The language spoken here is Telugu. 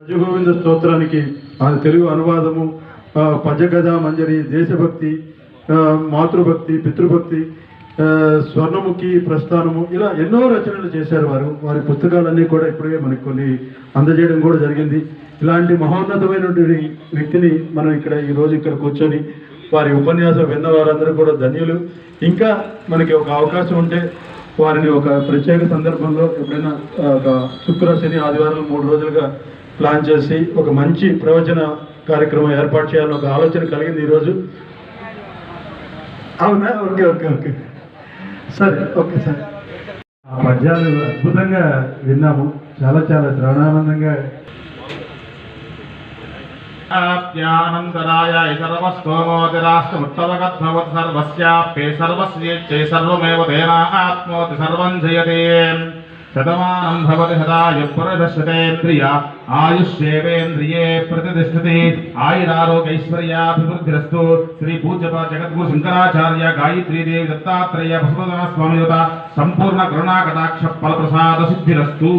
భజగోవింద స్తోత్రానికి తెలుగు అనువాదము, పజగదా మంజరి, దేశభక్తి, మాతృభక్తి, పితృభక్తి, స్వర్ణముఖి ప్రస్థానము, ఇలా ఎన్నో రచనలు చేశారు వారి పుస్తకాలన్నీ కూడా ఇప్పుడే మనకి కొన్ని అందజేయడం కూడా జరిగింది. ఇలాంటి మహోన్నతమైనటువంటి వ్యక్తిని మనం ఈరోజు ఇక్కడ కూర్చొని వారి ఉపన్యాసం విన్న వారందరూ కూడా ధన్యులు. ఇంకా మనకి ఒక అవకాశం ఉంటే వారిని ఒక ప్రత్యేక సందర్భంలో ఎప్పుడైనా ఒక శుక్ర, శని, ఆదివారం 3 రోజులుగా ప్లాన్ చేసి ఒక మంచి ప్రవచన కార్యక్రమం ఏర్పాటు చేయాలని ఒక ఆలోచన కలిగింది ఈరోజు. అవునా? ఓకే ఓకే ఓకే సరే, ఓకే సార్. ఆ పద్యాలు అద్భుతంగా విన్నాము, చాలా చాలా శ్రవణానందంగా. ఆప్యానందరాయ సర్వస్తోమోతిరాష్ట్రముత్తవగద్భవత్ సర్వస్యాప్యే సర్వస్యేచ్చై సర్వమేవ తేన ఆత్మోతి సర్వం జయతే. శతమానం భవతి శతాయు పురుషశతేంద్రియ ఆయుష్యేవేంద్రియే ప్రతిష్టతి. ఆయురారోగ్యైశ్వర్యాభివృద్ధిరస్తు. శ్రీ పూజ్యప జగద్గురు శంకరాచార్య గాయత్రీదేవి దత్తాత్రేయ పశుపతన స్వామి యుత సంపూర్ణ కరుణాకటాక్ష ఫలప్రసాద సిద్ధిరస్తు.